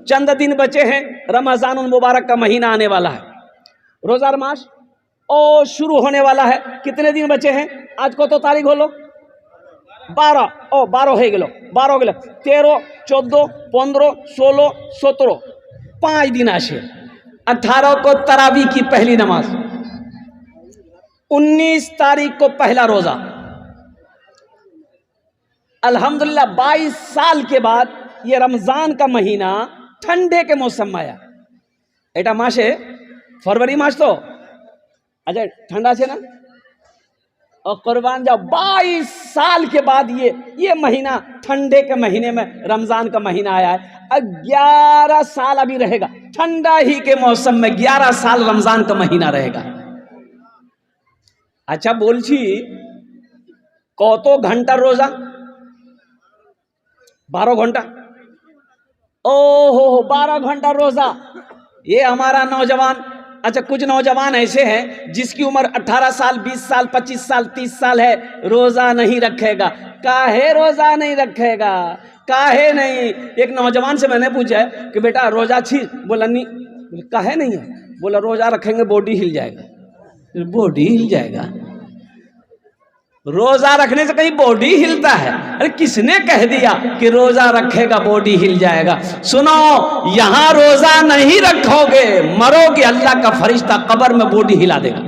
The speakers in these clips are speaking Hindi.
चंद दिन बचे हैं, रमजानुल मुबारक का महीना आने वाला है, रोजा मास और शुरू होने वाला है। कितने दिन बचे हैं? आज को तो तारीख बोलो 12 ओ 12 है गेलो 12 हो गेलो 13 14 15 16 17 5 दिन आशे। 18 को तरावी की पहली नमाज, 19 तारीख को पहला रोजा। अल्हम्दुलिल्लाह 22 साल के बाद ये रमजान का महीना ठंडे के मौसम में आया। एटा मासे फरवरी मास तो अच्छा ठंडा से ना, और कुर्बान जाओ 22 साल के बाद ये महीना ठंडे के महीने में रमजान का महीना आया है। अब 11 साल अभी रहेगा ठंडा ही के मौसम में, 11 साल रमजान का महीना रहेगा। अच्छा बोलছি কত घंटा रोजा? 12 घंटा। ओहो 12 घंटा रोजा। ये हमारा नौजवान, अच्छा कुछ नौजवान ऐसे हैं जिसकी उम्र 18 साल 20 साल 25 साल 30 साल है, रोजा नहीं रखेगा। काहे रोजा नहीं रखेगा? काहे नहीं? एक नौजवान से मैंने पूछा है कि बेटा रोजा छी? बोला नहीं। काहे नहीं है? बोला रोजा रखेंगे बॉडी हिल जाएगा। बॉडी हिल जाएगा? रोजा रखने से कहीं बॉडी हिलता है? अरे किसने कह दिया कि रोजा रखेगा बॉडी हिल जाएगा? सुनो, यहां रोजा नहीं रखोगे मरोगे, अल्लाह का फरिश्ता कब्र में बॉडी हिला देगा।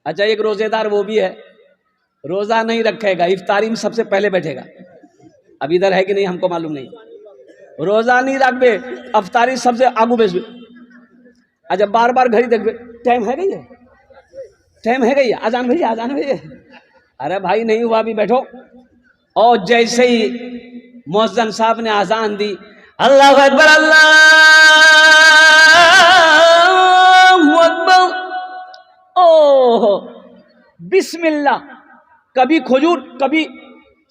अच्छा एक रोजेदार वो भी है, रोजा नहीं रखेगा, इफ्तारी में सबसे पहले बैठेगा। अब इधर है कि नहीं हमको मालूम नहीं। रोजा नहीं रखबे, इफ्तारी सबसे आगू बैठबे। अच्छा बार बार घड़ी देखबे, टाइम है गई है, टाइम है गई, आजान भैया आजान भैया। अरे भाई नहीं हुआ अभी बैठो। और जैसे ही मुअज्जिन साहब ने आजान दी, अल्लाहु अकबर अल्लाहु अकबर, ओह बिस्मिल्लाह। कभी खजूर, कभी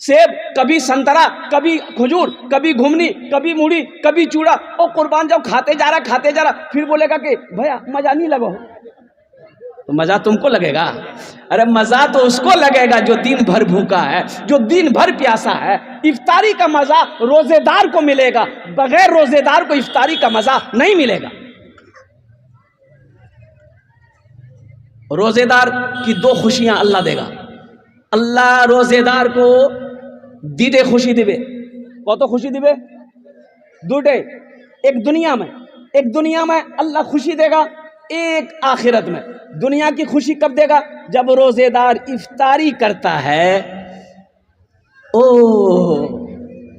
सेब, कभी संतरा, कभी खजूर, कभी घुमनी, कभी मूढ़ी, कभी चूड़ा। और कुर्बान जाओ खाते जा रहा, फिर बोलेगा कि भैया मजा नहीं लगा हो। तो मजा तुमको लगेगा? अरे मजा तो उसको लगेगा जो दिन भर भूखा है, जो दिन भर प्यासा है। इफ्तारी का मजा रोजेदार को मिलेगा, बगैर रोजेदार को इफ्तारी का मजा नहीं मिलेगा। रोजेदार की 2 खुशियां अल्लाह देगा। अल्लाह रोजेदार को दीदे खुशी दिवे। कत खुशी दिवे? 2। एक दुनिया में अल्लाह खुशी देगा, एक आखिरत में। दुनिया की खुशी कब देगा? जब रोजेदार इफ्तारी करता है, ओह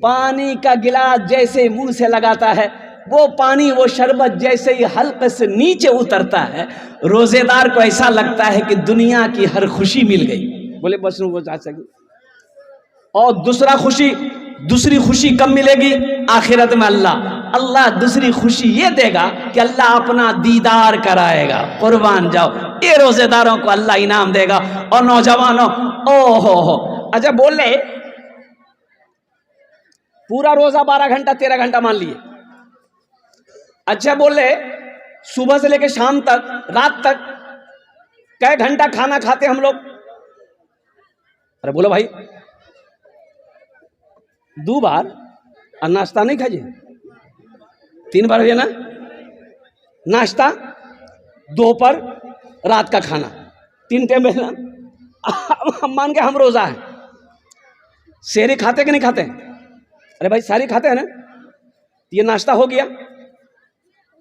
पानी का गिलास जैसे मुंह से लगाता है, वो पानी वो शरबत जैसे ही हल्के से नीचे उतरता है, रोजेदार को ऐसा लगता है कि दुनिया की हर खुशी मिल गई। बोले बस वो जा सके। और दूसरी खुशी कब मिलेगी? आखिरत में अल्लाह दूसरी खुशी ये देगा कि अल्लाह अपना दीदार कराएगा। कुर्बान जाओ, ये रोजेदारों को अल्लाह इनाम देगा। और नौजवानों, ओहो अच्छा बोल रहे पूरा रोजा 12 घंटा 13 घंटा मान लिए। अच्छा बोल रहे सुबह से लेकर शाम तक, रात तक कै घंटा खाना खाते हम लोग? अरे बोलो भाई, 2 बार। और नाश्ता नहीं खाइए, 3 बार है ना नाश्ता, दोपहर रात का खाना, 3 टाइम है ना। हम मान के हम रोजा है, सहरी खाते कि नहीं खाते? अरे भाई सहरी खाते हैं ना, ये नाश्ता हो गया।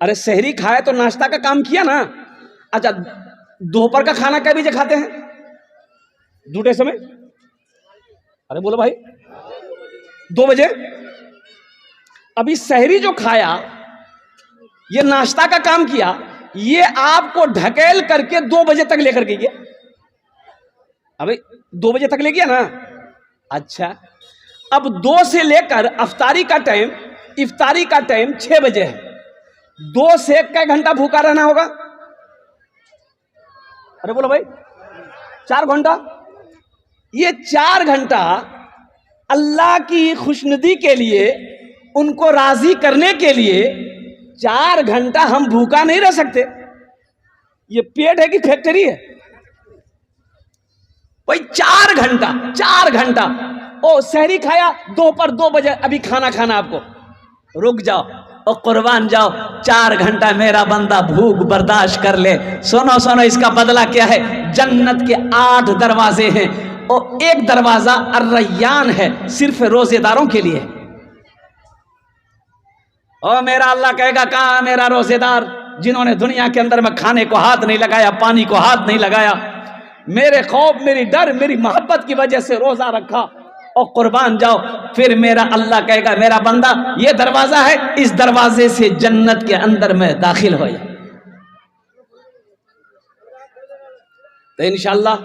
अरे सहरी खाए तो नाश्ता का काम किया ना। अच्छा दोपहर का खाना क्या बजे खाते हैं? 2 समय। अरे बोलो भाई 2 बजे। अभी सहरी जो खाया, ये नाश्ता का काम किया, ये आपको ढकेल करके 2 बजे तक लेकर के गया। अबे 2 बजे तक ले गया ना। अच्छा अब 2 से लेकर इफ्तारी का टाइम 6 बजे है। 2 से कै घंटा भूखा रहना होगा? अरे बोलो भाई 4 घंटा। ये 4 घंटा अल्लाह की खुशनुदी के लिए, उनको राजी करने के लिए 4 घंटा हम भूखा नहीं रह सकते। ये पेट है कि फैक्ट्री है? भाई 4 घंटा। ओ सहरी खाया, दोपहर 2 बजे अभी खाना आपको। रुक जाओ और कुर्बान जाओ, 4 घंटा मेरा बंदा भूख बर्दाश्त कर ले। सुनो सुनो, इसका बदला क्या है? जन्नत के 8 दरवाजे हैं और एक दरवाजा अर्रय्यान है, सिर्फ रोजेदारों के लिए। और मेरा अल्लाह कहेगा, कहाँ मेरा रोजेदार जिन्होंने दुनिया के अंदर में खाने को हाथ नहीं लगाया, पानी को हाथ नहीं लगाया, मेरे खौफ, मेरी डर, मेरी मोहब्बत की वजह से रोजा रखा, और कुर्बान जाओ। फिर मेरा अल्लाह कहेगा, मेरा बंदा ये दरवाजा है, इस दरवाजे से जन्नत के अंदर में दाखिल हो जा। तो इंशाअल्लाह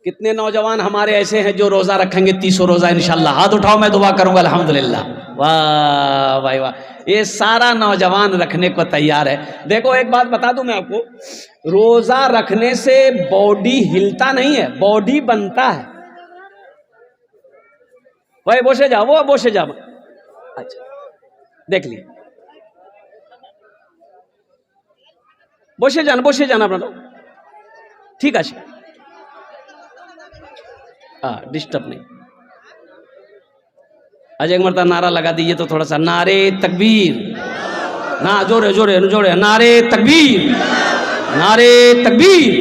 कितने नौजवान हमारे ऐसे हैं जो रोजा रखेंगे 300 रोजा इंशाअल्लाह? हाथ उठाओ, मैं दुआ करूंगा अल्हम्दुलिल्लाह। वाह भाई वाह, ये सारा नौजवान रखने को तैयार है। देखो एक बात बता दूं मैं आपको, रोजा रखने से बॉडी हिलता नहीं है, बॉडी बनता है। भाई বসে যাও, वो বসে যাও। अच्छा देख लिए, বসে যান আপনারা, ঠিক আছে, डिस्टर्ब नहीं। आज एक मरतबा नारा लगा दीजिए तो थोड़ा सा, नारे तकबीर, ना जोरे जोरे जोरे, नारे तकबीर, नारे तकबीर,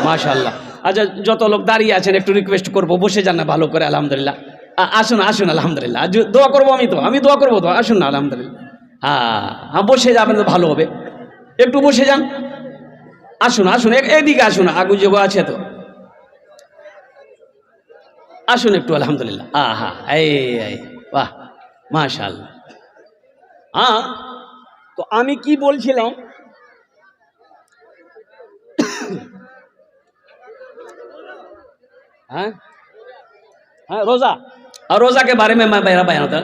माशाल्लाह। अच्छा যত লোক দাঁড়িয়ে আছেন একটু রিকোয়েস্ট করব, বসে যান না ভালো করে। আলহামদুলিল্লাহ, আসুন আসুন, আলহামদুলিল্লাহ। দোয়া করবো, আমি দোয়া করবো তো, আসুন না, আলহামদুলিল্লাহ। হ্যাঁ বসে যাবেন তো ভালো হবে, একটু বসে যান। আসুন আসুন, এদিকে আসুন, আগু যোগ আছে তো, আসুন একটু, আলহামদুলিল্লাহ। এই বাহ মাশাআল্লাহ। তো আমি কি বলছিলাম, रोजा, और रोजा के बारे में मैं मेरा बयान होता,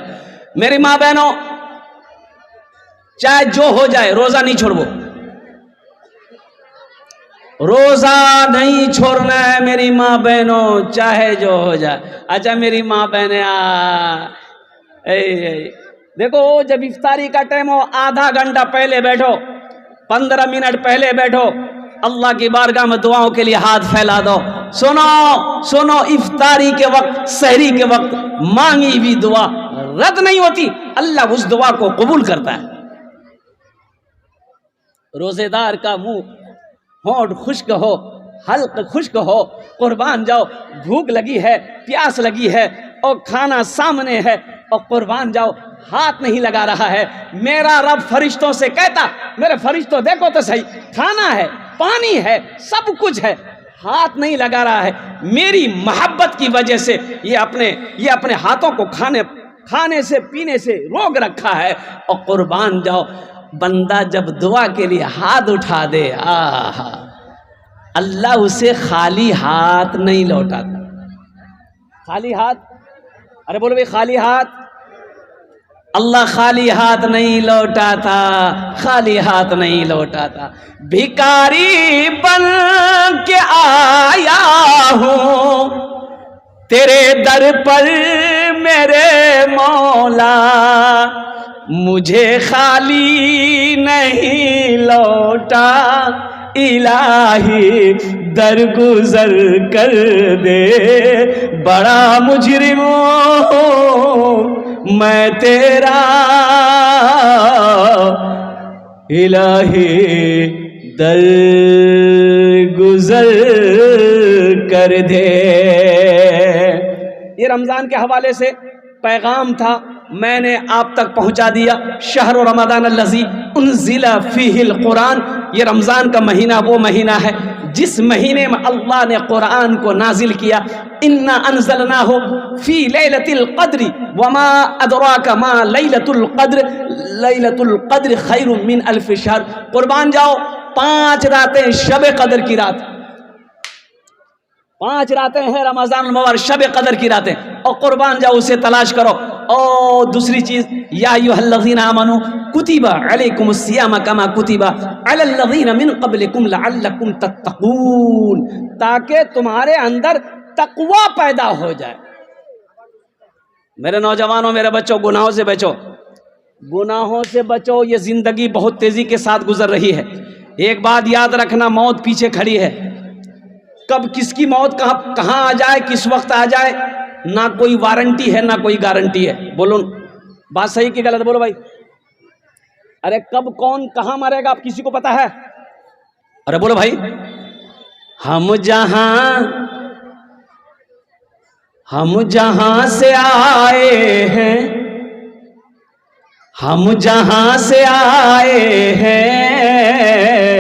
मेरी माँ बहनों, चाहे जो हो जाए रोजा नहीं छोड़ो, रोजा नहीं छोड़ना है मेरी माँ बहनों, चाहे जो हो जाए। अच्छा मेरी माँ बहने, देखो जब इफ्तारी का टाइम हो, आधा घंटा पहले बैठो, 15 मिनट पहले बैठो, अल्लाह की बारगाह में दुआओं के लिए हाथ फैला दो। सुनो सुनो, इफ्तारी के वक्त, सहरी के वक्त मांगी हुई दुआ रद्द नहीं होती, अल्लाह उस दुआ को कबूल करता है। रोजेदार का मुंह, होंठ खुश्क हो, हल्क खुश्क हो, कुर्बान जाओ, भूख लगी है, प्यास लगी है और खाना सामने है, और कुर्बान जाओ, हाथ नहीं लगा रहा है। मेरा रब फरिश्तों से कहता, मेरे फरिश्तों देखो तो सही, खाना है, पानी है, सब कुछ है, हाथ नहीं लगा रहा है। मेरी मोहब्बत की वजह से ये अपने हाथों को खाने से पीने से रोक रखा है। और कुर्बान जाओ, बंदा जब दुआ के लिए हाथ उठा दे, अल्लाह उसे खाली हाथ नहीं लौटाता। खाली हाथ, अरे बोलो भाई, खाली हाथ, अल्लाह खाली हाथ नहीं लौटाता, खाली हाथ नहीं लौटाता। भिखारी बन के आया हूँ तेरे दर पर मेरे मौला, मुझे खाली नहीं लौटा, इलाही दरगुजर कर दे, बड़ा मुजरिम मैं तेरा, इलाही दरगुजर कर दे। ये रमज़ान के हवाले से पैगाम था, मैंने आप तक पहुंचा दिया। शहर रमज़ान अल्लज़ी उन्ज़िला फ़ीहिल कुरान, ये रमज़ान का महीना वो महीना है जिस महीने में अल्लाह ने कुरान को नाजिल किया। इन्ना अनज़लनाहु फ़ी लैलतिल क़द्र वमा अदराका मा लैलतुल क़द्र, लैलतुल क़द्र खैरुम मिन अल्फ़ि शहर। कुर्बान जाओ, 5 रातें शब कदर की रात, 5 रातें हैं रमज़ान मुबारक, शब कदर की रातें, और कुर्बान जाओ उसे तलाश करो। और दूसरी चीज़, या अय्युहल्लज़ीना आमनू कुतिबा अलैकुमुस सियाम कमा कुतिबा अलल्लज़ीना मिन क़ब्लिकुम लअल्लकुम तत्तक़ून, ताकि तुम्हारे अंदर तक़वा पैदा हो जाए। मेरे नौजवानों, मेरे बच्चों, गुनाहों से बचो, गुनाहों से बचो। ये ज़िंदगी बहुत तेज़ी के साथ गुजर रही है। एक बात याद रखना, मौत पीछे खड़ी है। कब किसकी मौत कहाँ आ जाए, किस वक्त आ जाए, ना कोई वारंटी है ना कोई गारंटी है। बोलो बात सही कि गलत बोलो भाई। अरे कब कौन कहां मरेगा आप किसी को पता है? अरे बोलो भाई। हम जहां से आए हैं, हम जहां से आए हैं,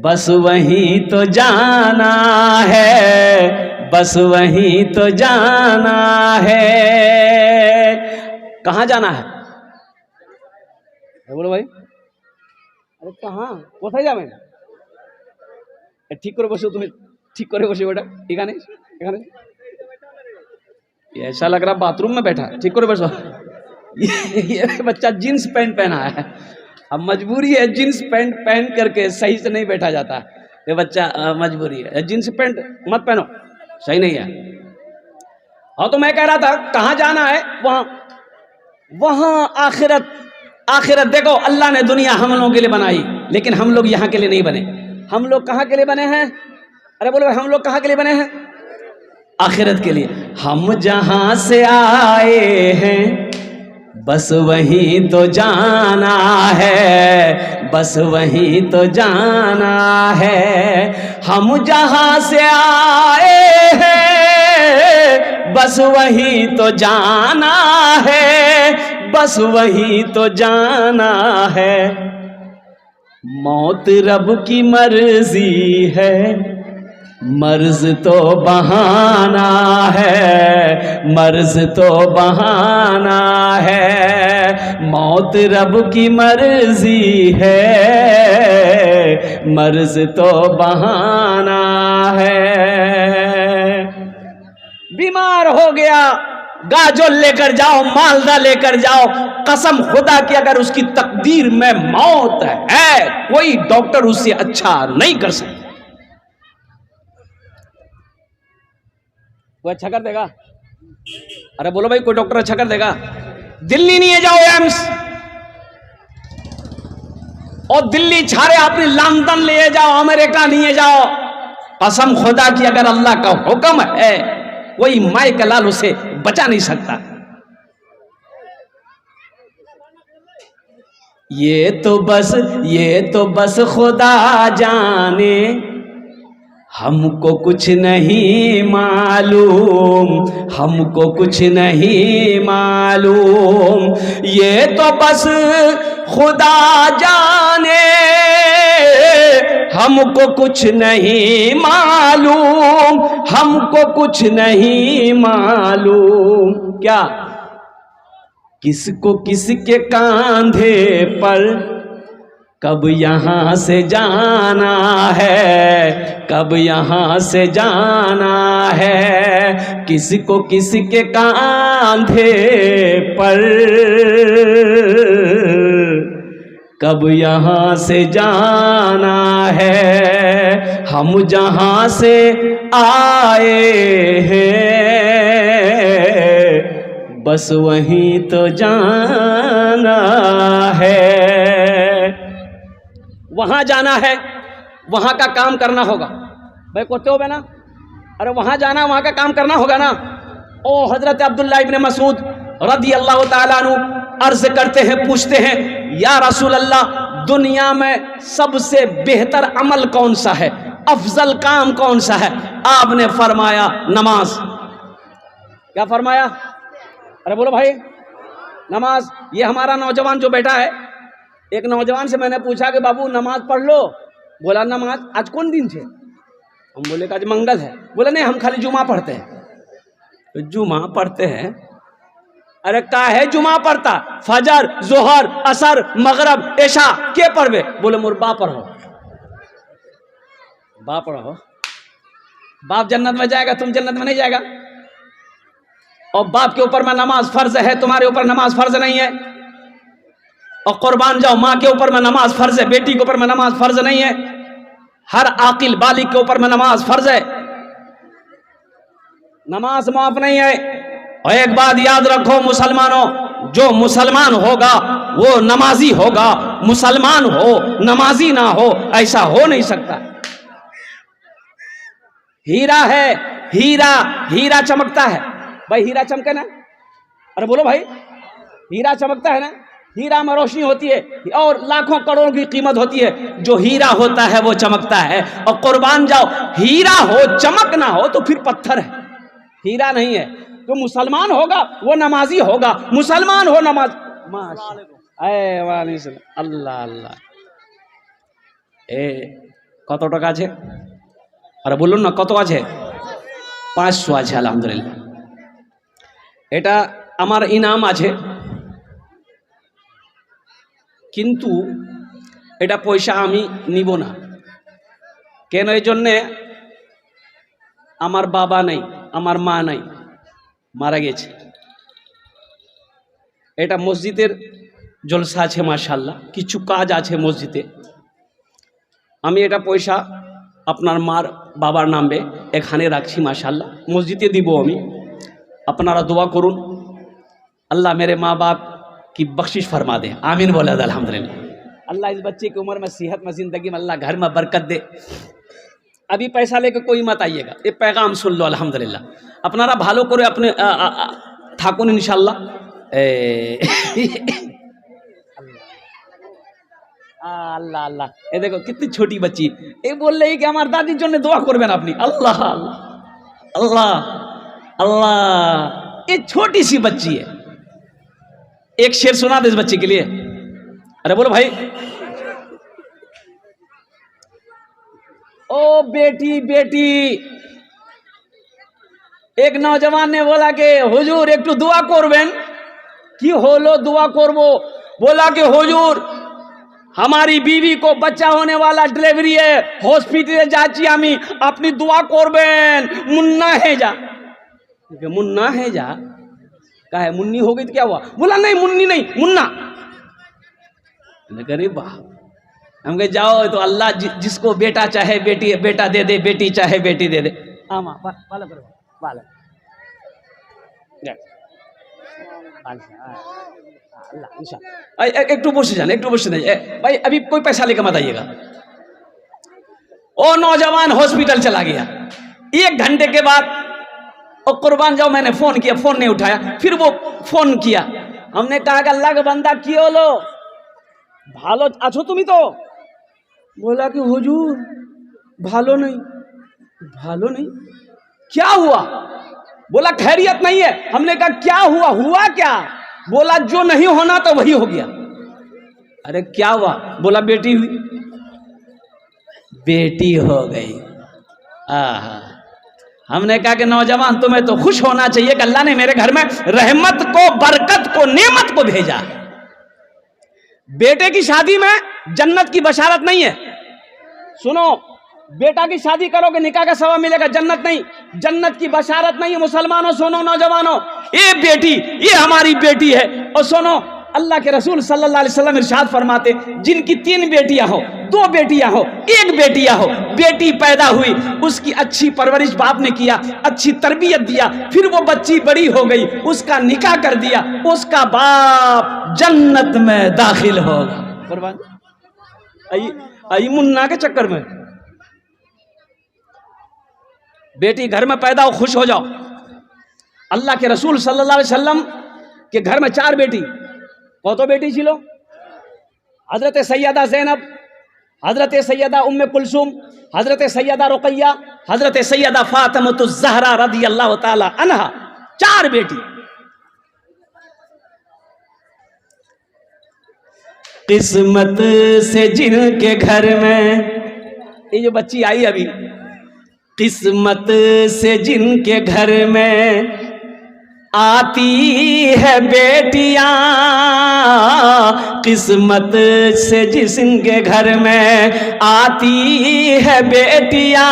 बस वहीं तो जाना है, बस वहीं तो जाना है। कहां जाना है? बोलो भाई। अरे कहां কোথায় যাবেন? ঠিক করে বসো, তুমি ঠিক করে বসো बेटा। এখানে এখানে ऐसा लग रहा बाथरूम में बैठा। ठीक करे बसो। ये बच्चा जींस पैंट पहना है, अब मजबूरी है, जींस पैंट पहन करके सही से नहीं बैठा जाता। ये बच्चा मजबूरी है, जींस पैंट मत पहनो, सही नहीं है। हाँ तो मैं कह रहा था कहाँ जाना है? वहां वहां आखिरत। आखिरत देखो, अल्लाह ने दुनिया हम लोगों के लिए बनाई, लेकिन हम लोग यहाँ के लिए नहीं बने। हम लोग कहाँ के लिए बने हैं? अरे बोलो, हम लोग कहाँ के लिए बने हैं? आखिरत के लिए। हम जहां से आए हैं, बस वहीं तो जाना है, बस वहीं तो जाना है। हम जहां से आए हैं, बस वहीं तो जाना है, बस वहीं तो जाना है। मौत रब की मर्जी है, मर्ज तो बहाना है, मर्ज तो बहाना है। मौत रब की मर्जी है, मर्ज तो बहाना है। बीमार हो गया, गाजर लेकर जाओ, मालदा लेकर जाओ, कसम खुदा की अगर उसकी तकदीर में मौत है, कोई डॉक्टर उससे अच्छा नहीं कर सकता। वो अच्छा कर देगा? अरे बोलो भाई, कोई डॉक्टर अच्छा कर देगा? दिल्ली नहीं जाओ एम्स, और दिल्ली छाड़े अपनी लंदन ले जाओ, अमेरिका नहीं जाओ, कसम खुदा की अगर अल्लाह का हुक्म है, कोई माई का लाल उसे बचा नहीं सकता। ये तो बस खुदा जाने, हमको कुछ नहीं मालूम, हमको कुछ नहीं मालूम। ये तो बस खुदा जाने, हमको कुछ नहीं मालूम, हमको कुछ नहीं मालूम। क्या? किसको किसके कांधे पर कब यहाँ से जाना है, कब यहाँ से जाना है। किसको किसके कांधे पर कब यहाँ से जाना है। हम जहाँ से आए हैं, बस वहीं तो जाना है। वहां जाना है, वहां का काम करना होगा। भाई कोते हो ना? अरे वहां जाना, वहां का काम करना होगा ना। ओ हजरत अब्दुल्लाह इब्न मसूद रदी अल्लाह ताला अन्हु अर्ज करते हैं, पूछते हैं, या रसूल अल्लाह, दुनिया में सबसे बेहतर अमल कौन सा है, अफजल काम कौन सा है? आपने फरमाया नमाज। क्या फरमाया? अरे बोलो भाई, नमाज। ये हमारा नौजवान जो बैठा है, एक नौजवान से मैंने पूछा कि बाबू नमाज पढ़ लो। बोला नमाज आज कौन दिन थे? हम बोले आज मंगल है। बोला नहीं, हम खाली जुमा पढ़ते हैं। तो जुमा पढ़ते हैं? अरे का है जुमा पढ़ता? फजर, जोहर, असर, मगरब, ऐशा के पढ़वे? बोले मोर बाप पढ़ो। बाप पढ़ो, बाप जन्नत में जाएगा, तुम जन्नत में नहीं जाएगा। और बाप के ऊपर में नमाज फर्ज है, तुम्हारे ऊपर नमाज फर्ज नहीं है। और कुर्बान जाओ, माँ के ऊपर में नमाज फर्ज है, बेटी के ऊपर में नमाज फर्ज नहीं है। हर आकिल बालिग के ऊपर में नमाज फर्ज है, नमाज माफ नहीं है। और एक बात याद रखो मुसलमानों, जो मुसलमान होगा वो नमाजी होगा, मुसलमान हो नमाजी ना हो, ऐसा हो नहीं सकता। हीरा है, हीरा हीरा चमकता है। भाई हीरा चमके ना? अरे बोलो भाई, हीरा चमकता है ना, हीरा में रोशनी होती है और लाखों करोड़ों की कीमत होती है। जो हीरा होता है वो चमकता है। और कुर्बान जाओ, हीरा हो चमक ना हो तो फिर पत्थर है, हीरा नहीं है। तो मुसलमान होगा वो नमाजी होगा, मुसलमान हो नमाज। अल्लाह अल्लाह। ए কত টাকা আছে? আরে বলুন না কত আছে? 500 আছে আলহামদুলিল্লাহ। এটা আমার ইনাম আছে, কিন্তু এটা পয়সা আমি নিব না। কেন? এই জন্যে আমার বাবা নাই, আমার মা নাই, মারা গেছে। এটা মসজিদের জলসা আছে মাশাআল্লাহ, কিছু কাজ আছে মসজিদে। আমি এটা পয়সা আপনার মার বাবার নামে এখানে রাখছি মাশাআল্লাহ, মসজিদে দিব আমি। আপনারা দোয়া করুন अल्लाह मेरे माँ बाप की बख्शिश फरमा दे, आमीन बोले अल्हम्दुलिल्लाह। अल्लाह इस बच्चे की उम्र में, सेहत में, ज़िंदगी में अल्लाह घर में बरकत दे। अभी पैसा लेके कोई मत आइएगा, ये पैगाम सुन लो अल्हम्दुलिल्लाह। अपनारा भालो करे अपने थाकुन इंशाल्लाह। अल्लाह अल्लाह। ये देखो कितनी छोटी बच्ची, ये बोल रही कि हमारे दादी जो ने दुआ करबेन अपनी। अल्लाह अल्लाह अल्लाह। ये छोटी सी बच्ची है, एक शेर सुना दे इस बच्चे के लिए। अरे बोलो भाई। ओ बेटी बेटी, एक नौजवान ने बोला कि हुजूर एक तो दुआ करबेन। कि होलो दुआ करबो? बोला कि हुजूर हमारी बीवी को बच्चा होने वाला डिलीवरी है, हॉस्पिटले जाची आमी, अपनी दुआ करबेन। मुन्ना है जा। मुन्ना है जा का है, मुन्नी हो गई तो क्या हुआ? बोला नहीं मुन्नी नहीं, मुन्ना। अरे वाह। हम कहे जाओ तो अल्लाह जिसको बेटा चाहे बेटी बेटा दे दे, बेटी चाहे बेटी दे दे। आमा वाला करो वाला। अल्लाह इंशाअल्लाह। एक तो बस जान, एक तो बस जान भाई, अभी कोई पैसा लेकर मत आइएगा। ओ नौजवान हॉस्पिटल चला गया, 1 घंटे के बाद और कुर्बान जाओ मैंने फोन किया, फोन नहीं उठाया। फिर वो फोन किया, हमने कहा कि अल्लाह का बंदा की होलो, भालो आछो तुम ही तो? बोला कि हुजूर भालो नहीं। भालो नहीं? क्या हुआ? बोला खैरियत नहीं है। हमने कहा क्या हुआ? हुआ क्या? बोला जो नहीं होना तो वही हो गया। अरे क्या हुआ? बोला बेटी हुई। बेटी हो गई। आहा। हमने कहा कि नौजवान तुम्हें तो खुश होना चाहिए कि अल्लाह ने मेरे घर में रहमत को, बरकत को, नेमत को भेजा। बेटे की शादी में जन्नत की बशारत नहीं है। सुनो, बेटा की शादी करोगे निकाह का सवाब मिलेगा, जन्नत नहीं, जन्नत की बशारत नहीं है। मुसलमानों सुनो, नौजवानों, ये बेटी, ये हमारी बेटी है। और सुनो, अल्लाह के रसूल सल्लल्लाहु अलैहि वसल्लम इरशाद फरमाते, जिनकी 3 बेटियां हो, 2 बेटियां हो, 1 बेटियां हो, बेटी पैदा हुई, उसकी अच्छी परवरिश बाप ने किया, अच्छी तरबियत दिया, फिर वो बच्ची बड़ी हो गई, उसका निकाह कर दिया, उसका बाप जन्नत में दाखिल होगा। आई मुन्ना के चक्कर में बेटी घर में पैदा हो, खुश हो जाओ। अल्लाह के रसूल सल्लल्लाहु अलैहि वसल्लम के घर में 4 बेटी। कत बेटी छिलो? हजरत सैयदा ज़ैनब, हजरत सैयदा उम्मे कुलसुम, हजरत सैयदा रुकैया, हजरत सैयदा फातिमातुज़ ज़हरा रदियल्लाहु ताला अन्हा। 4 बेटी। किस्मत से जिनके घर में, ये जो बच्ची आई अभी, किस्मत से जिनके घर में आती है बेटियां, किस्मत से जिसके घर में आती है बेटियां,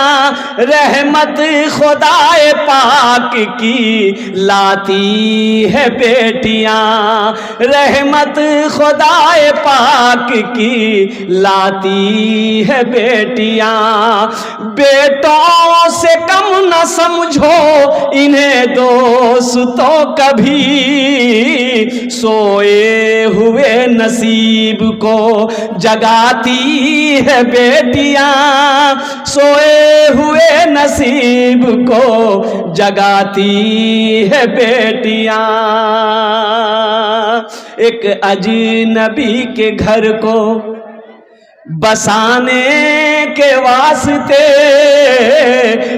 रहमत खुदाए पाक की लाती है बेटियां, रहमत खुदाए पाक की लाती है बेटियां। बेटों से कम न समझो इन्हें दोस्तों तो कभी सोए हुए नसीब को जगाती है बेटियां, सोए हुए नसीब को जगाती है बेटियां। एक अजनबी के घर को बसाने के वास्ते,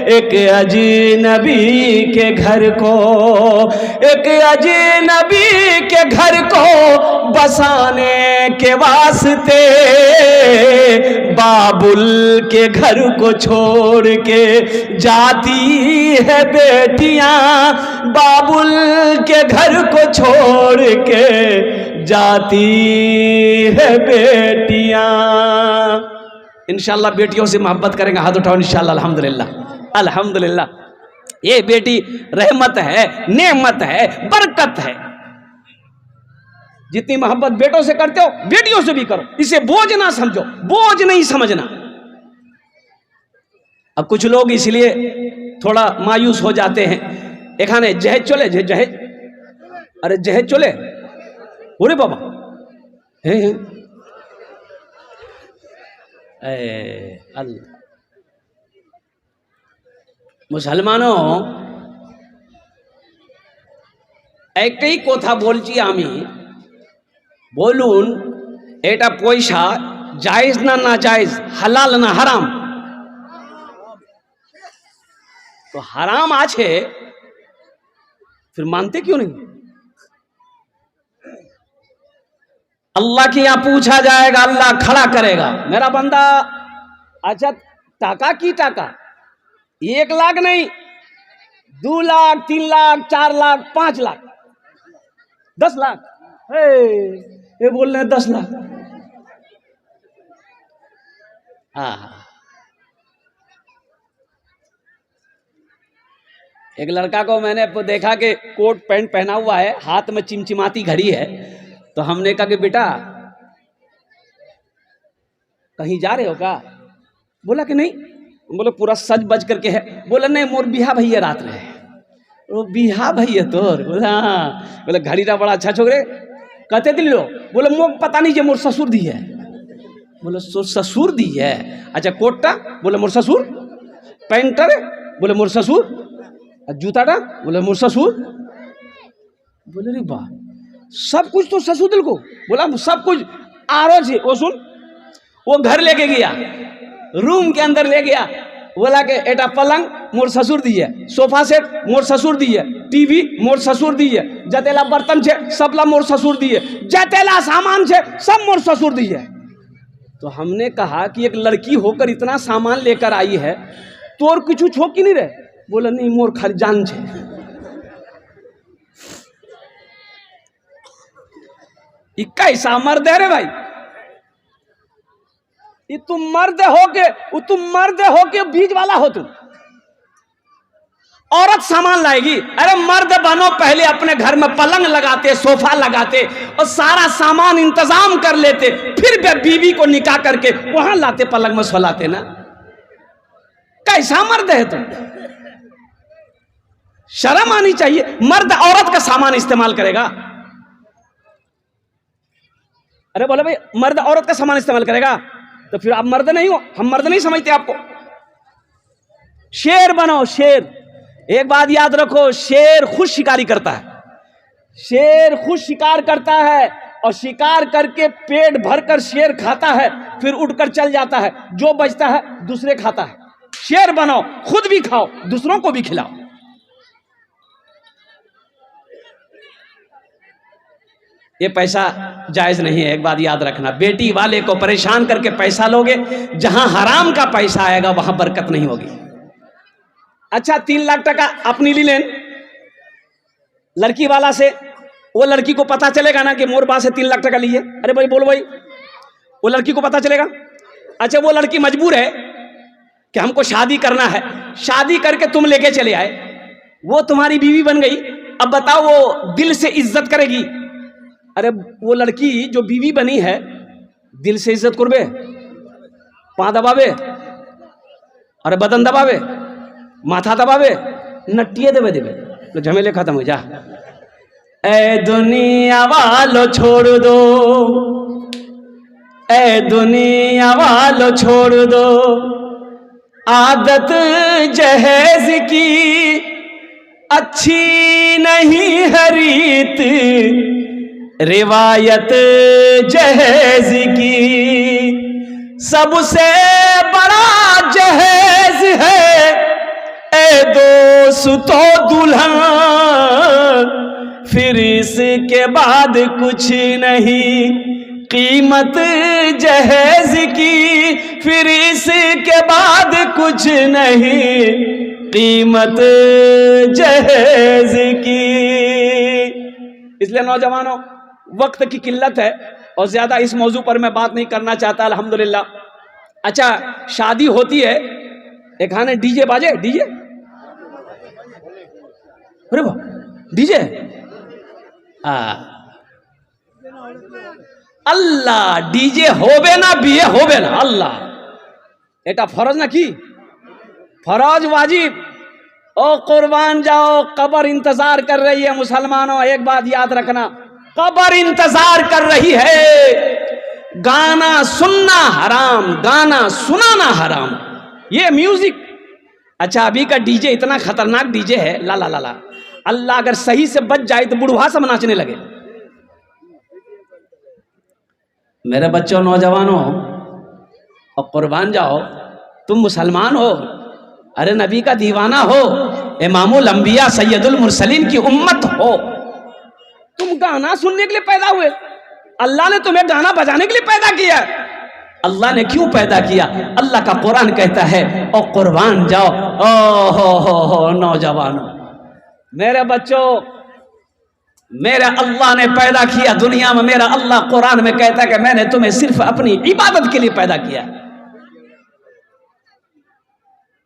एक अजनबी के घर को, एक अजनबी के घर को बसाने के वास्ते, बाबुल के घर को छोड़ के जाती है बेटियां, बाबुल के घर को छोड़ के जाती है बेटियां। इंशाअल्लाह बेटियों से मोहब्बत करेंगे, हाथ उठाओ इंशाअल्लाह। अल्हम्दुलिल्लाह, अल्हम्दुलिल्लाह। ये बेटी रहमत है, नेमत है, बरकत है। जितनी मोहब्बत बेटों से करते हो बेटियों से भी करो, इसे बोझ ना समझो, बोझ नहीं समझना। अब कुछ लोग इसलिए थोड़ा मायूस हो जाते हैं, एखाने जहेज चले, जहेज, अरे जहेज चले, ओरे बाबा हैं अल्लाह। मुसलमानों एकई कोथा बोलছি আমি, বলুন এটা পয়সা জায়েজ না না জায়েজ, হালাল না হারাম? तो हराम আছে फिर मानते क्यों नहीं? अल्लाह के यहाँ पूछा जाएगा, अल्लाह खड़ा करेगा, मेरा बंदा अच्छा टाका की टाका, 1 लाख नहीं, 2 लाख, 3 लाख, 4 लाख, 5 लाख, 10 लाख, ये बोल रहे हैं 10 लाख। हाँ, एक लड़का को मैंने देखा कि कोट पैंट पहना हुआ है, हाथ में चिमचिमाती घड़ी है, तो हमने कहा कि बेटा कहीं जा रहे हो क्या? बोला कि नहीं। बोले पूरा सज बज करके है। बोला नहीं मोर बिहा भैया रात में। वो बिहा भैया तोर? बोला हाँ। बोले घड़ी रा बड़ा अच्छा छोकरे, कहते दिल लो। बोले मोक पता नहीं जे मोर ससुर दी है। बोले ससुर दी है? अच्छा कोटा? बोले मोर ससुर। पैंटर? बोले मोर ससुर। जूताटा? बोले मोर ससुर। बोले रे वाह, सब कुछ तो ससुर दिल को। बोला सब कुछ आरो से। वो सुन, वो घर लेके गया, रूम के अंदर ले गया, बोला कि एटा पलंग मोर ससुर दी है, सोफा सेट मोर ससुर दी है, टीवी मोर ससुर दी है, जतेला बर्तन छे सबला मोर ससुर दी है, जतेला सामान छे सब मोर ससुर दी है। तो हमने कहा कि एक लड़की होकर इतना सामान लेकर आई है, तोर कुछ छो कि नहीं रहे? बोला नहीं मोर खाली जान छे। कैसा मर्द है रे भाई? ये तुम मर्द हो के बीज वाला हो तुम। औरत सामान लाएगी, अरे मर्द बनो, पहले अपने घर में पलंग लगाते, सोफा लगाते और सारा सामान इंतजाम कर लेते, फिर बीवी को निकाह करके वहां लाते, पलंग में सोलाते ना। कैसा मर्द है तुम? शर्म आनी चाहिए। मर्द औरत का सामान इस्तेमाल करेगा? अरे बोले भाई मर्द औरत का सामान इस्तेमाल करेगा तो फिर आप मर्द नहीं हो, हम मर्द नहीं समझते आपको। शेर बनो, शेर। एक बात याद रखो, शेर खुद शिकारी करता है, शेर खुद शिकार करता है और शिकार करके पेट भरकर शेर खाता है, फिर उठकर चल जाता है, जो बचता है दूसरे खाता है। शेर बनो, खुद भी खाओ, दूसरों को भी खिलाओ। ये पैसा जायज नहीं है, एक बात याद रखना। बेटी वाले को परेशान करके पैसा लोगे, जहां हराम का पैसा आएगा वहां बरकत नहीं होगी। अच्छा 3 लाख टका अपनी ली लेन लड़की वाला से, वो लड़की को पता चलेगा ना कि मोर बा से 3 लाख टका लिए? अरे भाई बोलो भाई, वो लड़की को पता चलेगा? अच्छा वो लड़की मजबूर है कि हमको शादी करना है, शादी करके तुम लेके चले आए, वो तुम्हारी बीवी बन गई, अब बताओ वो दिल से इज्जत करेगी? अरे वो लड़की जो बीवी बनी है दिल से इज्जत करबे? पाँ दबावे, अरे बदन दबावे, माथा दबावे, नटिए देवे देवे तो झमेले खत्म हो जा। ए दुनिया वालों छोड़ दो, ए दुनिया वालों छोड़ दो आदत जहेज की, अच्छी नहीं है रीत रिवायत जहेज की। सबसे बड़ा जहेज है ए दोस्तों दुल्हन, फिर इसके बाद कुछ नहीं कीमत जहेज की, फिर इसके बाद कुछ नहीं कीमत जहेज की। इसलिए नौजवानों, वक्त की किल्लत है और ज्यादा इस मौजू पर मैं बात नहीं करना चाहता। अल्हम्दुलिल्लाह। अच्छा, शादी होती है, एक खाने डीजे बाजे, डीजे, अरे वाह डीजे, अल्लाह डीजे होबे ना बिये होबे ना, अल्लाह एटा फरज ना की फरज वाजिब। ओ कुर्बान जाओ, कब्र इंतजार कर रही है मुसलमानों। एक बात याद रखना, कब्र इंतजार कर रही है। गाना सुनना हराम, गाना सुनाना हराम, ये म्यूजिक। अच्छा, अभी का डीजे इतना खतरनाक डीजे है, ला ला ला ला, अल्लाह अगर सही से बच जाए तो बुढ़वा सब नाचने लगे। मेरे बच्चों, नौजवानों, और कुर्बान जाओ, तुम मुसलमान हो, अरे नबी का दीवाना हो, इमामुल अंबिया सैयदुल मुरसलीन की उम्मत हो, तुम गाना सुनने के लिए पैदा हुए? अल्लाह ने तुम्हें गाना बजाने के लिए पैदा किया? अल्लाह ने क्यों पैदा किया? अल्लाह का कुरान कहता है, ओ कुर्बान जाओ, ओ हो नौजवानों, मेरे बच्चों, मेरे अल्लाह ने पैदा किया दुनिया में। मेरा अल्लाह कुरान में कहता है कि मैंने तुम्हें सिर्फ अपनी इबादत के लिए पैदा किया।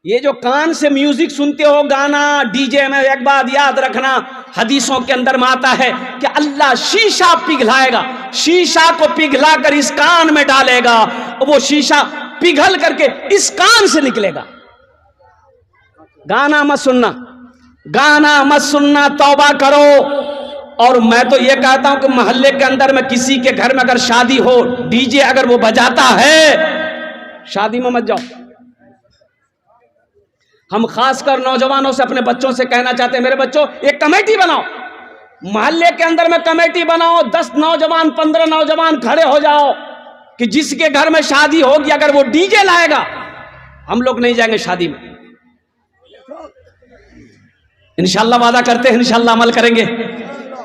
ये जो कान से म्यूजिक सुनते हो, गाना, डीजे में, एक बात याद रखना, हदीसों के अंदर में आता है कि अल्लाह शीशा पिघलाएगा, शीशा को पिघला कर इस कान में डालेगा, वो शीशा पिघल करके इस कान से निकलेगा। गाना मत सुनना, गाना मत सुनना, तौबा करो। और मैं तो ये कहता हूं कि मोहल्ले के अंदर में किसी के घर में अगर शादी हो, डीजे अगर वो बजाता है, शादी में मत जाओ। हम खासकर नौजवानों से, अपने बच्चों से कहना चाहते हैं, मेरे बच्चों, एक कमेटी बनाओ, मोहल्ले के अंदर में कमेटी बनाओ, 10 नौजवान 15 नौजवान खड़े हो जाओ कि जिसके घर में शादी होगी अगर वो डीजे लाएगा, हम लोग नहीं जाएंगे शादी में। इंशाअल्लाह वादा करते हैं, इंशाअल्लाह अमल करेंगे।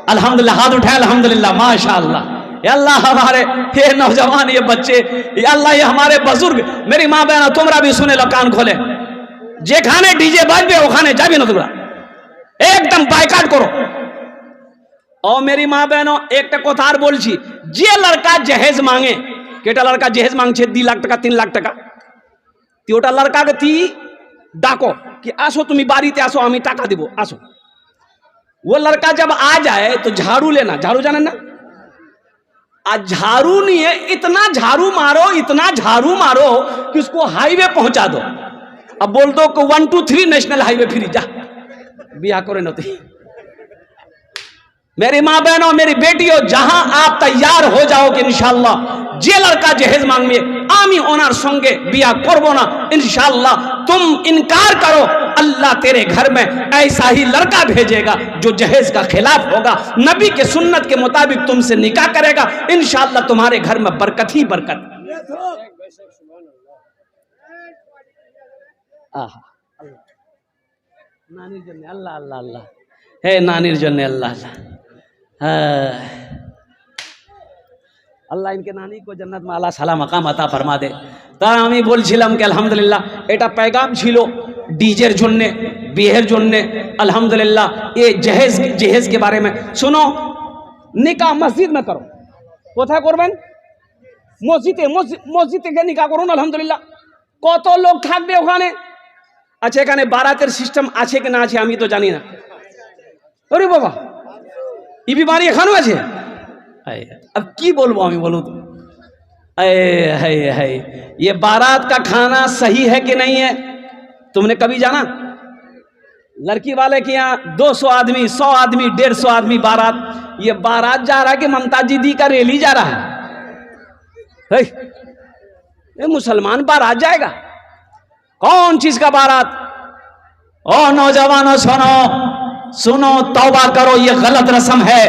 अल्हम्दुलिल्लाह, हाथ उठाए अल्हम्दुलिल्लाह, माशाअल्लाह। या अल्लाह, हमारे ये नौजवान, ये बच्चे, या अल्लाह, ये हमारे बुजुर्ग, मेरी माँ बहन, तुमरा भी सुने लो, कान खोले, जे खाने डीजे बाजबे ओखाने जाबी ना, तुमरा एकदम बायकाट करो। और मेरी माँ बहनों, एक कथार बोलছি, जे लड़का जहेज मांगे, केटा लड़का जहेज मांगছে 2 लाख টাকা 3 लाख টাকা, ती ओटा लड़का के ती डाको कि आसो, तुम्हें बाड़ीते आसो, हमें टाका দিব, आसो। वो लड़का जब आ जाए तो झाड़ू लेना, झाड़ू जाने ना, आज झाड़ू नहीं है, इतना झाड़ू मारो, इतना झाड़ू मारो कि उसको हाईवे पहुंचा दो। अब बोल दो कि 1 2 3 नेशनल हाईवे फ्री, जा बिया करे नती। मेरी माँ बहनों, मेरी बेटियों, जहां आप तैयार हो जाओगे इंशाअल्लाह, जे लड़का जहेज मांगे आमी ओनार संगे बिया करबो ना, इंशाअल्लाह। तुम इनकार करो, अल्लाह तेरे घर में ऐसा ही लड़का भेजेगा जो जहेज का खिलाफ होगा, नबी के सुन्नत के मुताबिक तुमसे निकाह करेगा, इंशाअल्लाह तुम्हारे घर में बरकत ही बरकत। नानीर जन्ने अल्लाह अल्लाह अल्लाह, हे नानीर जन्ने अल्लाह अल्लाह, আল্লাহ ইনকে নানি কো জান্নাত মে আলা সালা মাকাম আতা ফরমা দে। তাই আমি বলছিলাম কি আলহামদুলিল্লাহ, এটা पैगाम ছিল डीजेर জন্যে, বিয়ের জন্যে। আলহামদুলিল্লাহ, ये जहेज के बारे में सुनो, निकाह मस्जिद में करो। কোথায় করবেন? মসজিদে গিয়ে নিকাহ করুন। আলহামদুলিল্লাহ, কত লোক থাকবে ওখানে? আচ্ছা, এখানে বারাতের সিস্টেম আছে কি না আছে আমি তো জানি না। আরে বাবা, এই বিমারি এখানেও আছে? अब की बोलबो हमें, बोलो तो है ये बारात का खाना सही है कि नहीं है? तुमने कभी जाना? लड़की वाले के यहाँ 200 आदमी, 100 आदमी, 150 आदमी बारात। ये बारात जा रहा है कि ममता दीदी का रैली जा रहा है? ये मुसलमान बारात जाएगा? कौन चीज का बारात? ओ नौजवानों सुनो, तौबा करो, ये गलत रस्म है।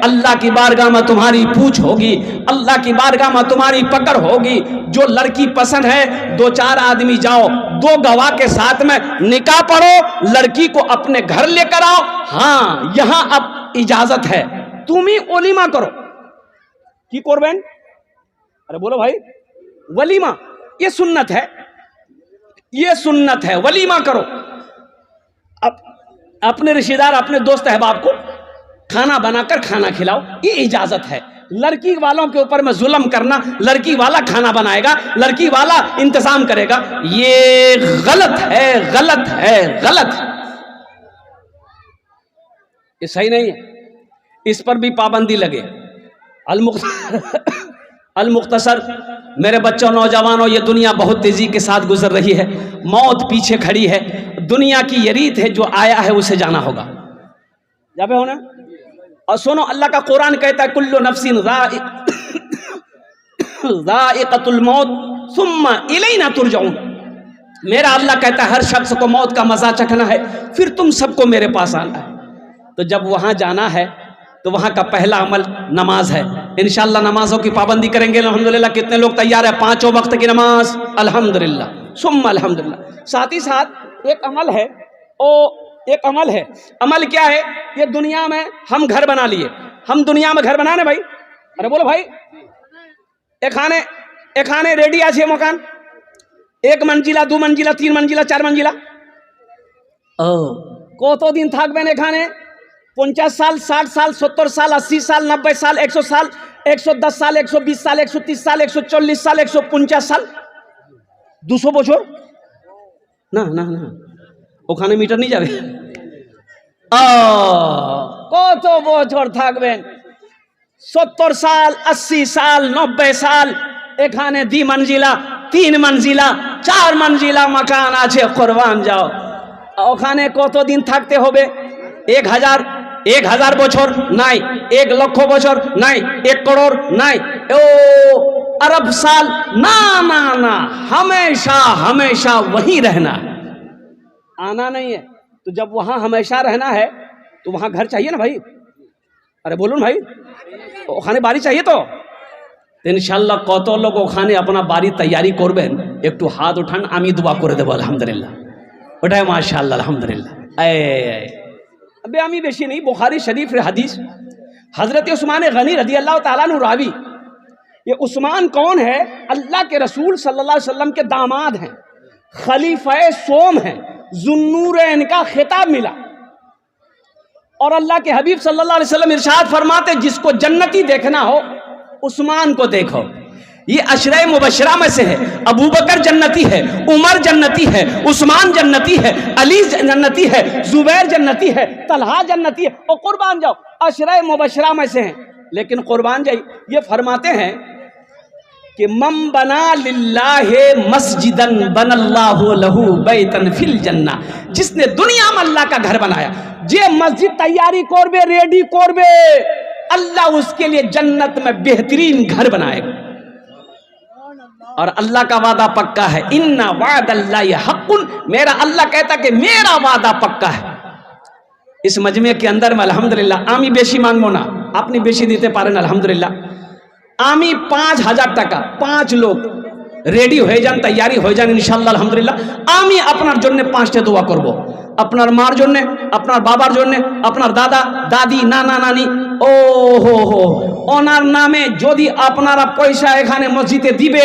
अल्लाह की बारगाह में तुम्हारी पूछ होगी, अल्लाह की बारगाह में तुम्हारी पकड़ होगी। जो लड़की पसंद है 2-4 आदमी जाओ, 2 गवाह के साथ में निकाह पढ़ो, लड़की को अपने घर लेकर आओ। हाँ, यहां अब इजाजत है, तुम ही वलीमा करो। की करबेन? अरे बोलो भाई, वलीमा ये सुन्नत है, ये सुन्नत है, वलीमा करो। अपने रिश्तेदार, अपने दोस्त अहबाब को खाना बनाकर खाना खिलाओ, ये इजाजत है। लड़की वालों के ऊपर में जुल्म करना, लड़की वाला खाना बनाएगा, लड़की वाला इंतजाम करेगा, ये गलत है, गलत है, गलत। ये सही नहीं है, इस पर भी पाबंदी लगे। अल-मुख्तसर, मेरे बच्चों, नौजवानों, ये दुनिया बहुत तेजी के साथ गुजर रही है, मौत पीछे खड़ी है। दुनिया की ये रीत है, जो आया है उसे जाना होगा। जाबे हो ना? और सुनो, अल्लाह का कुरान कहता है कुल्लु नफ्सिन ज़ाइक़तुल मौत सुम्मा इलैना तुरजऊन। मेरा अल्लाह कहता है हर शख्स को मौत का मजा चखना है, फिर तुम सबको मेरे पास आना है। तो जब वहां जाना है तो वहां का पहला अमल नमाज है। इंशाअल्लाह नमाजों की पाबंदी करेंगे अल्हम्दुलिल्लाह। कितने लोग तैयार है? 5 वक्त की नमाज, अल्हम्दुलिल्लाह, सुम्मा अल्हम्दुलिल्लाह। साथ ही साथ एक अमल है, एक अमल है। अमल क्या है? ये दुनिया में हम घर बना लिए, हम दुनिया में घर बनाने भाई। अरे बोलो भाई, एखाने रेडी আছে मकान, 1 मंजिला, 2 मंजिला, 3 मंजिला, 4 मंजिला। কতদিন থাকবেন এখানে? 50 साल, 60 साल, 70 साल, 80 साल, 90 साल, 100 साल, 110 साल, 120 साल, 130 साल, 140 साल, 150 साल, 200 বছর না না না, ওখানে মিটার নিয়ে যাবে। কত বছর থাকবেন? 70 साल, 80 साल, 90 साल। এখানে 2 मंजिला, 3 मंजिला, 4 मंजिला मकान আছে, কুরবান যাও। ওখানে কতদিন থাকতে হবে? 1000 বছর নাই, 1 লক্ষ বছর নাই, 1 करोड़ নাই, ओ अरब साल ना ना ना, हमेशा हमेशा वहीं रहना, आना नहीं है। तो जब वहां हमेशा रहना है तो वहां घर चाहिए ना भाई। अरे बोलून भाई, ওখানে বাড়ি चाहिए तो ইনশাআল্লাহ কত লোক ওখানে अपना বাড়ি তৈরি করবেন একটু হাত উঠান, আমি দোয়া করে দেব আলহামদুলিল্লাহ। ওটাই মাশাআল্লাহ আলহামদুলিল্লাহ। अबे আমি বেশি नहीं, बुखारी शरीफ हदीस, हजरत उस्मान गनी रदी अल्लाह ताला अन्हु रावी। ये उस्मान कौन है? अल्लाह के रसूल सल्लल्लाहु अलैहि वसल्लम के दामाद हैं, खलीफा सोम हैं, जुन्नूरैन का खिताब मिला। और अल्लाह के हबीब सल्लल्लाहु अलैहि वसल्लम इरशाद फरमाते, जिसको जन्नती देखना हो उस्मान को देखो। ये अशरे मुबशरा में से है। अबू बकर जन्नती है, उमर जन्नती है, उस्मान जन्नती है, अली जन्नती है, जुबैर जन्नती है, तलहा जन्नती है। और कुर्बान जाओ, अशरे मुबशरा में से हैं। लेकिन कुर्बान जाई ये फरमाते हैं कि मम बना लिल्लाहि मस्जिदन बनल्लाहु लहू बैतन फिल जन्ना। जिसने दुनिया में अल्लाह का घर बनाया, जे मस्जिद तैयारी करबे, रेडी करबे, अल्लाह उसके लिए जन्नत में बेहतरीन घर बनाएगा। और अल्लाह का वादा पक्का है, इन्ना वादल्लाहि हक़्क़ुन। मेरा अल्लाह कहता कि मेरा वादा पक्का है। इस मजमे के अंदर में अल्हम्दुलिल्लाह आमी बेशी मांगबो ना, अपनी बेशी दीते पारेन अल्हम्दुलिल्लाह। आमी 5000 টাকা, 5 लोग रेडी हो जान, तैयारी हो जान इंशाल्लाह अल्हम्दुलिल्लाह। आमी अपनार जन्ने 5টা দোয়া করব, আপনার মার জন্য, আপনার বাবার জন্য, আপনার দাদা দাদি, নানা নানি, ও हो ওনার নামে যদি আপনারা পয়সা এখানে মসজিদে দিবে,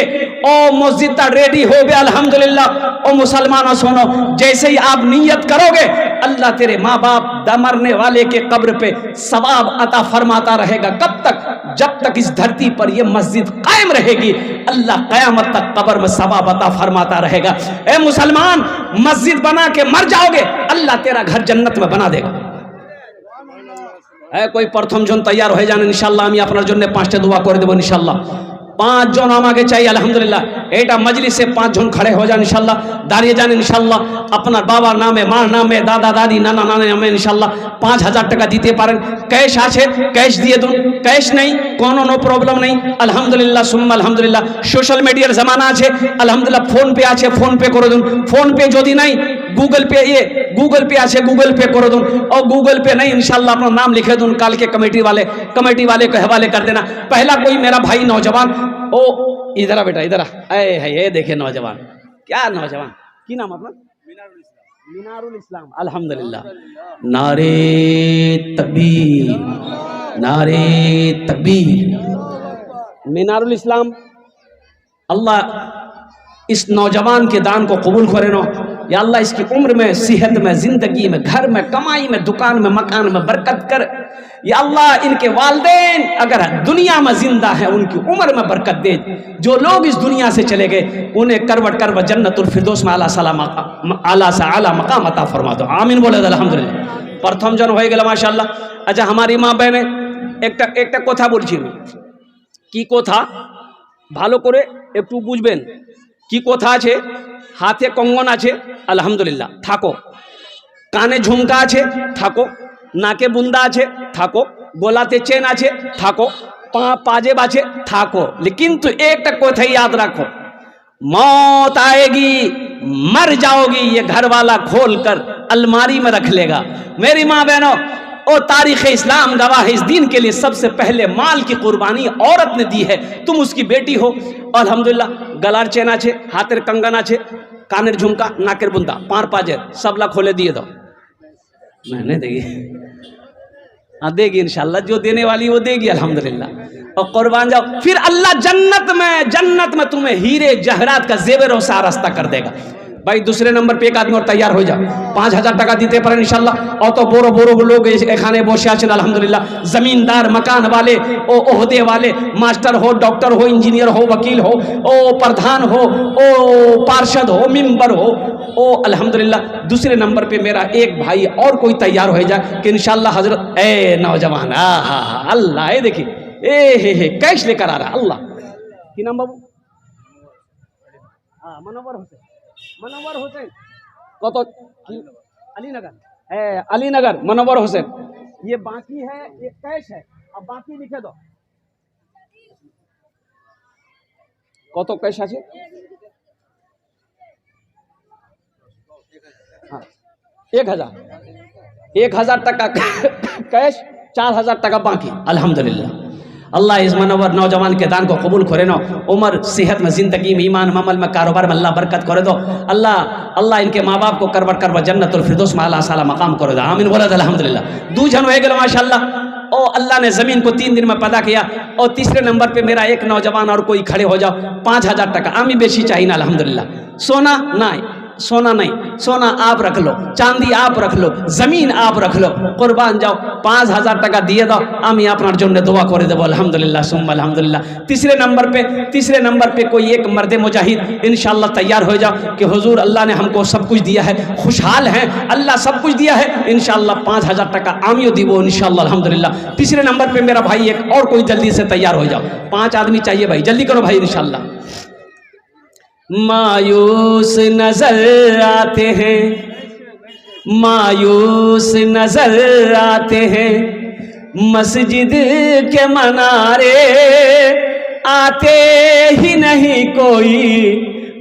ও মসজিদটা রেডি হবে अल्हम्दुलिल्लाह। ओ मुसलमानों सुनो, जैसे ही आप नियत करोगे, अल्लाह तेरे माँ बाप मरने वाले के कब्र पे सवाब अता फरमाता रहेगा। कब तक? जब तक इस धरती पर यह मस्जिद कायम रहेगी, अल्लाह कयामत तक कब्र में सवाब अता फरमाता रहेगा। ए मुसलमान, मस्जिद बना के मर जाओगे, अल्लाह तेरा घर जन्नत में बना देगा। कोई प्रथम जन तैयार हो जान इंशाल्लाह, আমি আপনার জন্য 5টা দোয়া করে দেব इंशाल्लाह। 5 জন আমাকে চাই अल्हम्दुलिल्लाह। एटा मजलिस से 5 जन खड़े हो जाए इंशाल्लाह, दाঁড়িয়ে যান इंशाल्लाह। अपना बाबा नामे माँ नामे दादा दादी नाना नानी नामे इंशाल्लाह 5000 টাকা দিতে পারেন। कैश আছে कैश দিয়ে দুন, कैश नहीं कोनो नो प्रॉब्लम नहीं। अल्हम्दुलिल्लाह सुम्मा अल्हम्दुलिल्लाह। सोशल मीडियार जमाना আছে अल्हम्दुलिल्लाह, फोन पे আছে फोन पे করে দুন, फोन पे যদি नहीं गूगल पे, ये गूगल पे আছে गूगल पे করে দুন, और गूगल पे नहीं इंशाल्लाह अपना नाम लिखे दून, काल के कमेटी वाले के हवाले कर देना। पहला कोई मेरा भाई नौजवान, ओ इधर आ बेटा इधर आ, है ये देखे नौजवान, क्या नौजवान की नाम अपना? मीनारुल इस्लाम। अल्हम्दुलिल्लाह। नारे तकबीर, नारे तकबीर। मीनारुल इस्लाम, अल्लाह इस नौजवान के दान को कबूल करे नो या अल्लाह, इसकी उम्र में, सेहत में, जिंदगी में, घर में, कमाई में, दुकान में, मकान में बरकत कर या अल्लाह। इनके वालिदैन अगर दुनिया में जिंदा है उनकी उम्र में बरकत दे। जो लोग इस दुनिया से चले गए उन्हें करवट करवट जन्नतुल फिरदौस में आला से आला मकाम अता फरमा दो। आमीन बोले अल्हम्दुलिल्लाह। प्रथम जन हो गए माशाल्लाह। अच्छा हमारी माँ बहने एक कथा बोलছি, কি কথা ভালো করে একটু বুঝবেন। কি কথা আছে? हाथे कंगन आछे अल्हम्दुलिल्लाह थाको, काने झुमका आछे थाको, नाके बुंदा आछे थाको, गोलाते चेन आछे थाको, पाजेब आछे थाको, लेकिन तो एक कथा याद रखो, मौत आएगी मर जाओगी ये घर वाला खोल कर अलमारी में रख लेगा। मेरी माँ बहनों, और तारीख़ इस्लाम गवाह है, इस दिन के लिए सबसे पहले माल की कुर्बानी औरत ने दी है। तुम उसकी बेटी हो अल्हम्दुलिल्लाह। गलार चेन आछे, हाथेर कंगन आछे, कानेर झुमका, नाकेर बुंदा, पार पाजेर सबला खोले दिए दो। नहीं देगी, हाँ देगी इंशाल्लाह, जो देने वाली वो देगी अल्हम्दुलिल्लाह। और कुर्बान जाओ, फिर अल्लाह जन्नत में तुम्हें हीरे जहरात का जेवर और सारस्ता कर देगा। भाई दूसरे नंबर पे एक आदमी और तैयार हो जा, 5000 টাকা দিতে পারেন इंशाल्लाह। অত বড় বড় লোক এখানে বসে আছেন আলহামদুলিল্লাহ, জমিনদার मकान वाले, ओ ओहदे वाले, मास्टर हो, डॉक्टर हो, इंजीनियर हो, वकील हो, ओ प्रधान हो, ओ पार्षद हो, मेंबर हो, ओ अल्हम्दुलिल्लाह। दूसरे नंबर पे मेरा एक भाई और कोई तैयार हो जाए कि इंशाल्लाह हजरत, ए नौजवान, अल्लाह, ये देखिए हे कैश लेकर आ रहा अल्लाह। की नाम बाबू? मनोवर हुसैन। मनोवर हुसैन कत अलीनगर, अलीनगर मनोवर हुसैन। ये बाकी है, ये कैश है, अब बाकी लिखे दो। कत कैश আছে? 1000 টাকা कैश, 4000 টাকা बाकी अल्हम्दुलिल्लाह। अल्लाह इस मनोवर नौजवान के दान को कबूल करे नो, उम्र सेहत में, जिंदगी में, ईमान अमल में, कारोबार में अल्लाह बरकत करे दो। अल्लाह इनके माँ बाप को करवट करवट जन्नतुल फिरदौस में आला साला मकाम करे दो। आमीन बोला अल्हम्दुलिल्लाह। 2 जन हो गए माशाल्लाह। ओ अल्लाह ने ज़मीन को 3 दिन में पैदा किया। और तीसरे नंबर पे मेरा एक नौजवान और कोई खड़े हो जाओ, 5000 টাকা। आमी बेशी चाहिए ना अल्हम्दुलिल्लाह। सोना नहीं, सोना नहीं, सोना आप रख लो, चांदी आप रख लो, जमीन आप रख लो, कुर्बान जाओ, 5000 টাকা দিয়ে দাও, আমি আপনার জন্য দোয়া করে দেবো अल्हम्दुलिल्लाह सुम्मा अल्हम्दुलिल्लाह। तीसरे नंबर पे कोई एक मर्द मुजाहिद इंशाल्लाह तैयार हो जाओ कि हुजूर अल्लाह ने हमको सब कुछ दिया है, खुशहाल हैं, अल्लाह सब कुछ दिया है, इंशाल्लाह 5000 টাকা आमियो दीबो इंशाल्लाह अल्हम्दुलिल्लाह। तीसरे नंबर पे मेरा भाई एक और कोई जल्दी से तैयार हो जाओ, 5 आदमी चाहिए भाई, जल्दी करो भाई इंशाल्लाह। मायूस नजर आते हैं, मायूस नजर आते हैं मस्जिद के मनारे, आते ही नहीं कोई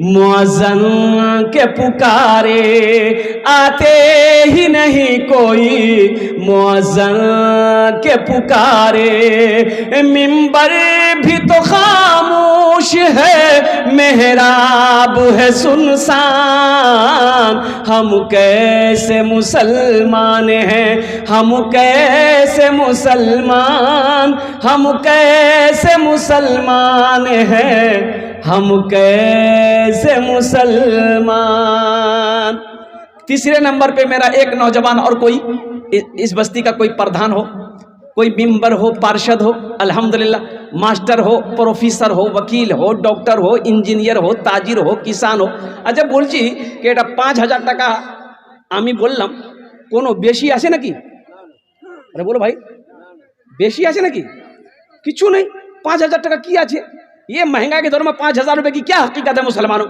मुअज्जिन के पुकारे, आते ही नहीं कोई मुअज्जिन के पुकारे। मिंबर भी तो खामोश है, मेहराब है सुनसान, हम कैसे मुसलमान हैं, हम कैसे मुसलमान, हम कैसे मुसलमान हैं, हम कैसे मुसलमान। तीसरे नंबर पे मेरा एक नौजवान और कोई इस बस्ती का कोई प्रधान हो, कोई मेंबर हो, पार्षद हो, अल्हम्दुलिल्लाह, मास्टर हो, प्रोफेसर हो, वकील हो, डॉक्टर हो, इंजीनियर हो, ताजिर हो, किसान हो। अच्छा बोलছি कि এটা 5000 টাকা আমি বললাম, কোনো বেশি আছে নাকি? আরে বলো ভাই, বেশি আছে নাকি? কিছু নেই, 5000 টাকা কি আছে? ये महंगाई के दौर में 5,000 रुपए की क्या हकीकत है मुसलमानों।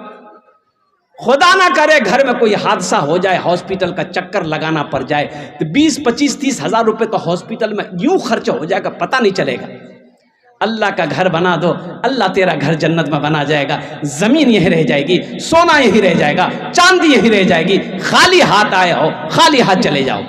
खुदा ना करे घर में कोई हादसा हो जाए, हॉस्पिटल का चक्कर लगाना पड़ जाए, तो 20, 25, 30 हजार रुपए तो हॉस्पिटल में यूं खर्च हो जाएगा, पता नहीं चलेगा। अल्लाह का घर बना दो, अल्लाह तेरा घर जन्नत में बना जाएगा। जमीन यही रह जाएगी, सोना यही रह जाएगा, चांदी यही रह जाएगी। खाली हाथ आए हो, खाली हाथ चले जाओ।